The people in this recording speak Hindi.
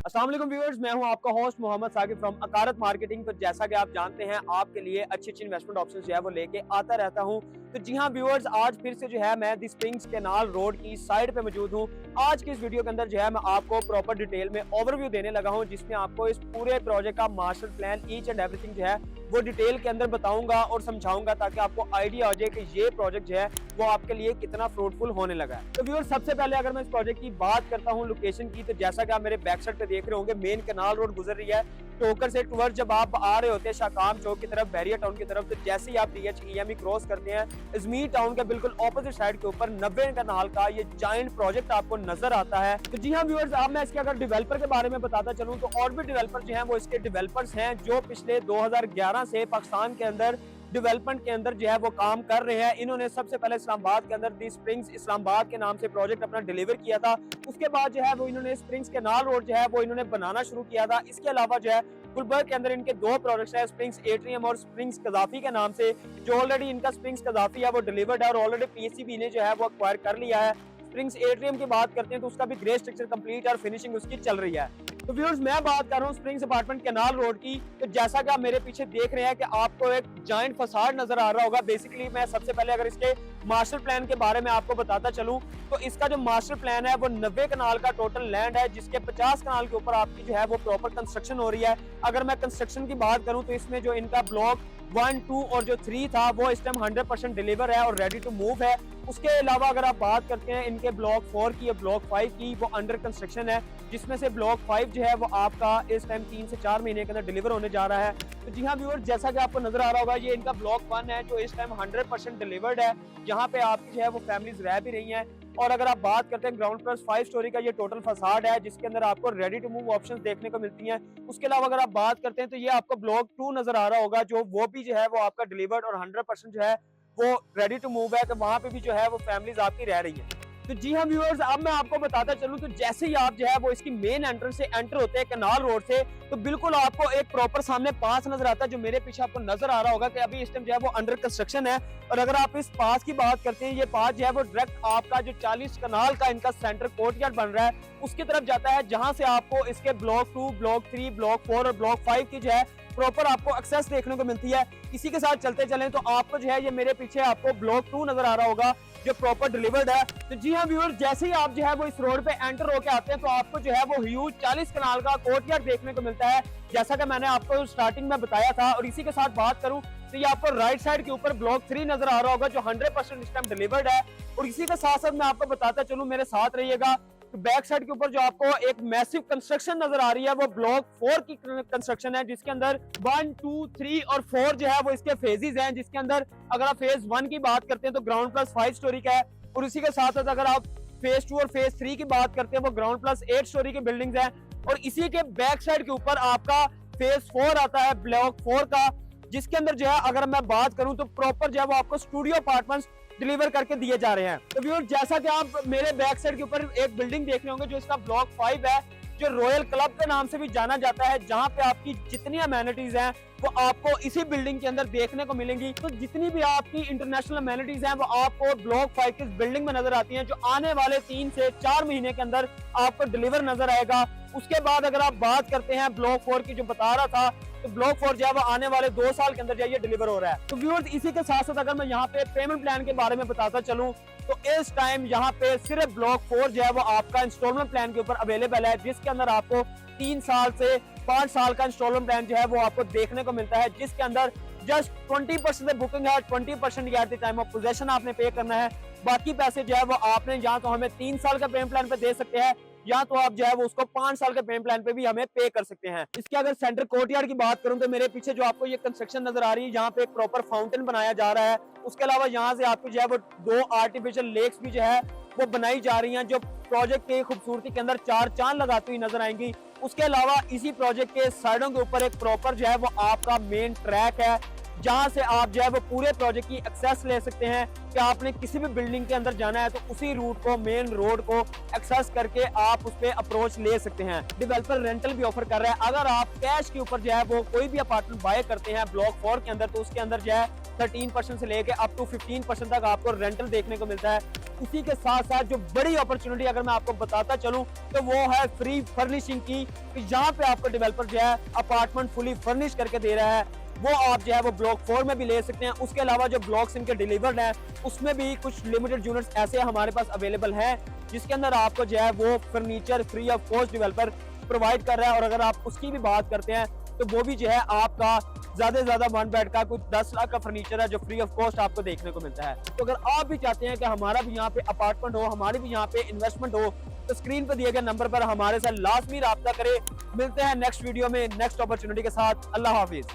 अस्सलाम वालेकुम व्यूअर्स, मैं हूं आपका होस्ट मोहम्मद साकिब फ्रॉम अकारत मार्केटिंग। तो जैसा कि आप जानते हैं, आपके लिए अच्छी अच्छी इन्वेस्टमेंट ऑप्शंस जो है वो लेके आता रहता हूं। तो जी हां व्यूअर्स, आज फिर से जो है मैं दी स्प्रिंग्स कैनाल रोड की साइड पे मौजूद हूं। आज की इस वीडियो के अंदर जो है मैं आपको प्रॉपर डिटेल में ओवरव्यू देने लगा हूं, जिसमें आपको इस पूरे प्रोजेक्ट का master plan each and everything जो है वो डिटेल के अंदर बताऊंगा और समझाऊंगा, ताकि आपको आइडिया हो जाए कि ये प्रोजेक्ट जो है वो आपके लिए कितना फ्रूटफुल होने लगा है। तो व्यूअर्स, सबसे पहले अगर मैं इस प्रोजेक्ट की बात करता हूं लोकेशन की, तो जैसा कि आप मेरे बैक साइड पे देख रहे होंगे, मेन कैनाल रोड गुजर रही है टोकर से टूवर्ड। जब आप आ रहे होते हैं शाकाम चौक की तरफ, बैरिया टाउन की तरफ, तो जैसे ही आप DHEME क्रॉस करते हैं, अजमीर टाउन के बिल्कुल ऑपोजिट साइड के ऊपर 90 कैनाल का ये जायंट प्रोजेक्ट आपको नजर आता है। तो जी हाँ व्यूअर्स, अब मैं इसके अगर डेवलपर के बारे में बताता चलूं, तो और भी डेवलपर जो हैं वो इसके डेवलपर्स हैं, जो पिछले 2011 से पाकिस्तान के अंदर डेवलपमेंट के अंदर जो है वो काम कर रहे हैं। इन्होंने सबसे पहले इस्लामाबाद के अंदर दी स्प्रिंग्स इस्लामाबाद के नाम से प्रोजेक्ट अपना डिलीवर किया था। उसके बाद जो है वो इन्होंने स्प्रिंग्स कैनाल रोड जो है वो इन्होंने बनाना शुरू किया था। इसके अलावा जो है गुलबर्ग के अंदर इनके दो प्रोजेक्ट्स है, स्प्रिंग्स एट्रियम और स्प्रिंग्स कजाफी के नाम से, जो ऑलरेडी इनका स्प्रिंग्स कजाफी है वो डिलीवर्ड है और ऑलरेडी PSCB ने जो है वो एक्वायर कर लिया है। स्प्रिंग्स एट्रियम की बात करते हैं तो उसका भी ग्रे स्ट्रक्चर कंप्लीट और फिनिशिंग उसकी चल रही है। तो व्यूअर्स, मैं बात कर रहा हूँ स्प्रिंग्स अपार्टमेंट कैनाल रोड की। तो जैसा कि आप मेरे पीछे देख रहे हैं कि आपको एक जायंट फसाड नजर आ रहा होगा। बेसिकली मैं सबसे पहले अगर इसके मास्टर प्लान के बारे में आपको बताता चलूं, तो इसका जो मास्टर प्लान है वो 90 कनाल का टोटल लैंड है, जिसके 50 कनाल के ऊपर आपकी जो है वो प्रॉपर कंस्ट्रक्शन हो रही है। अगर मैं कंस्ट्रक्शन की बात करूं, तो इसमें जो इनका ब्लॉक 1, 2 और जो 3 था वो इस टाइम 100% डिलीवर है और रेडी टू मूव है। उसके अलावा अगर आप बात करते हैं इनके ब्लॉक 4 की और ब्लॉक 5 की, वो अंडर कंस्ट्रक्शन है, जिसमें से ब्लॉक 5 जो है वो आपका इस टाइम 3 से 4 महीने के अंदर डिलीवर होने जा रहा है। तो जी हाँ व्यूअर्स, जैसा कि आपको नजर आ रहा होगा, ये इनका ब्लॉक 1 है जो इस टाइम 100% डिलीवर्ड है, जहाँ पे आपकी जो है वो फैमिलीज रह भी रही हैं। और अगर आप बात करते हैं ग्राउंड प्लस 5 स्टोरी का ये टोटल फसाड है, जिसके अंदर आपको रेडी टू मूव ऑप्शंस देखने को मिलती हैं। उसके अलावा अगर आप बात करते हैं तो ये आपको ब्लॉक 2 नजर आ रहा होगा, जो वो भी जो है वो आपका डिलीवर्ड और 100% जो है वो रेडी टू मूव है। तो वहां पे भी जो है वो फैमिलीज आपकी रह रही है। तो जी हाँ व्यूअर्स, अब मैं आपको बताता चलूं, तो जैसे ही आप जो है वो इसकी मेन एंट्रेंस से एंटर होते हैं कैनाल रोड से, तो बिल्कुल आपको एक प्रॉपर सामने पास नजर आता है, जो मेरे पीछे आपको नजर आ रहा होगा कि अभी इस टाइम जो है वो अंडर कंस्ट्रक्शन है। और अगर आप इस पास की बात करते हैं, ये पास जो है वो डायरेक्ट आपका जो 40 कनाल का इनका सेंटर कोर्टयार्ड बन रहा है उसकी तरफ जाता है, जहां से आपको इसके ब्लॉक 2, ब्लॉक 3, ब्लॉक 4 और ब्लॉक 5 की जो है प्रॉपर आपको एक्सेस देखने को मिलती है। इसी के साथ चलते चलें तो आपको जो है ये मेरे पीछे आपको ब्लॉक 2 नजर आ रहा होगा, जो प्रॉपर डिलीवर्ड है। तो जी हाँ व्यूअर्स, जैसे ही आप जो है वो इस रोड पे एंटर होके आते हैं, तो आपको जो है वो ह्यूज 40 कनाल का कोर्टयार्ड देखने को मिलता है, जैसा कि मैंने आपको स्टार्टिंग में बताया था। और इसी के साथ बात करूं तो ये आपको राइट साइड के ऊपर ब्लॉक 3 नजर आ रहा होगा, जो 100% इस टाइम डिलीवर्ड है। और इसी के साथ साथ मैं आपको बताता चलूं, मेरे साथ रहिएगा, तो बैक साइड के ऊपर जो आपको एक मैसिव कंस्ट्रक्शन नजर आ रही है वो ब्लॉक 4 की कंस्ट्रक्शन है, जिसके अंदर 1, 2, 3 और 4 जो है वो इसके फेजेस हैं। जिसके अंदर अगर आप फेज 1 की बात करते हैं तो ग्राउंड प्लस 5 स्टोरी का है, और इसी के साथ साथ अगर आप फेज 2 और फेज 3 की बात करते हैं वो ग्राउंड प्लस 8 स्टोरी की बिल्डिंग्स हैं। और इसी के बैक साइड के ऊपर आपका फेज 4 आता है ब्लॉक 4 का, जिसके अंदर जो है अगर मैं बात करूं तो प्रॉपर जो है वो आपको स्टूडियो अपार्टमेंट्स डिलीवर करके दिए जा रहे हैं। तो व्यूअर, जैसा कि आप मेरे बैक साइड के ऊपर एक बिल्डिंग देख रहे होंगे, जो इसका ब्लॉक 5 है, जो रॉयल क्लब के नाम से भी जाना जाता है, जहां पे आपकी जितनी अमेनिटीज हैं वो आपको इसी बिल्डिंग के अंदर देखने को मिलेंगी। तो जितनी भी आपकी इंटरनेशनल अमेनिटीज हैं वो आपको ब्लॉक 5 की बिल्डिंग में नजर आती हैं, जो आने वाले 3 से 4 महीने के अंदर आपको डिलीवर नजर आएगा। उसके बाद अगर आप बात करते हैं ब्लॉक 4 की, जो बता रहा था, तो ब्लॉक 4 जो है वो आने वाले 2 साल के अंदर जो है ये डिलीवर हो रहा है। तो व्यूअर्स, इसी के साथ साथ अगर मैं यहाँ पे पेमेंट प्लान के बारे में बताता चलूं, तो इस टाइम यहाँ पे सिर्फ ब्लॉक 4 जो है वो आपका इंस्टॉलमेंट प्लान के ऊपर अवेलेबल है, जिसके अंदर आपको 3 साल से 5 साल का इंस्टॉलमेंट प्लान जो है वो आपको देखने को मिलता है, जिसके अंदर जस्ट 20% बुकिंग है, 20% at the time of possession आपने पे करना है। बाकी पैसे जो है वो आपने या तो हमें 3 साल का पेमेंट प्लान पे दे सकते हैं, या तो आप जो है वो उसको 5 साल के पेमेंट प्लान पे भी हमें पे कर सकते हैं। इसके अगर सेंटर कोर्टयार्ड की बात करूं, तो मेरे पीछे जो आपको ये कंस्ट्रक्शन नजर आ रही है, यहाँ पे एक प्रॉपर फाउंटेन बनाया जा रहा है। उसके अलावा यहाँ से आपको जो है वो 2 आर्टिफिशियल लेक्स भी जो है वो बनाई जा रही हैं, जो प्रोजेक्ट की खूबसूरती के अंदर 4 चांद लगाती हुई नजर आएंगी। उसके अलावा इसी प्रोजेक्ट के साइडों के ऊपर एक प्रॉपर जो है वो आपका मेन ट्रैक है, जहां से आप जो है वो पूरे प्रोजेक्ट की एक्सेस ले सकते हैं कि आपने किसी भी बिल्डिंग के अंदर जाना है तो उसी रूट को, मेन रोड को एक्सेस करके आप उस पे अप्रोच ले सकते हैं। डेवलपर रेंटल भी ऑफर कर रहा है। अगर आप कैश के ऊपर जो है वो कोई भी अपार्टमेंट बाय करते हैं ब्लॉक 4 के अंदर, तो उसके अंदर जो है 13% से लेके अप टू 15% तक आपको रेंटल देखने को मिलता है। इसी के साथ साथ जो बड़ी अपॉर्चुनिटी अगर मैं आपको बताता चलूं तो वो है फ्री फर्निशिंग की, कि यहाँ पे आपको डेवलपर जो है अपार्टमेंट फुली फर्निश करके दे रहा है। वो आप जो है वो ब्लॉक 4 में भी ले सकते हैं। उसके अलावा जो ब्लॉक्स इनके डिलीवर्ड है उसमें भी कुछ लिमिटेड यूनिट्स ऐसे हमारे पास अवेलेबल हैं जिसके अंदर आपको जो है वो furniture free of cost developer provide कर रहा है। और अगर आप उसकी भी बात करते हैं तो वो भी जो है आपका ज्यादा से ज्यादा 1 बेड का कुछ 10 लाख का फर्नीचर है जो फ्री ऑफ कॉस्ट आपको देखने को मिलता है। तो अगर आप भी चाहते हैं कि हमारा भी यहाँ पे अपार्टमेंट हो, हमारी भी यहाँ पे इन्वेस्टमेंट हो, तो स्क्रीन पर दिए गए नंबर पर हमारे साथ लाजमी राब्ता करें। मिलते हैं नेक्स्ट वीडियो में नेक्स्ट अपॉर्चुनिटी के साथ। अल्लाह हाफिज।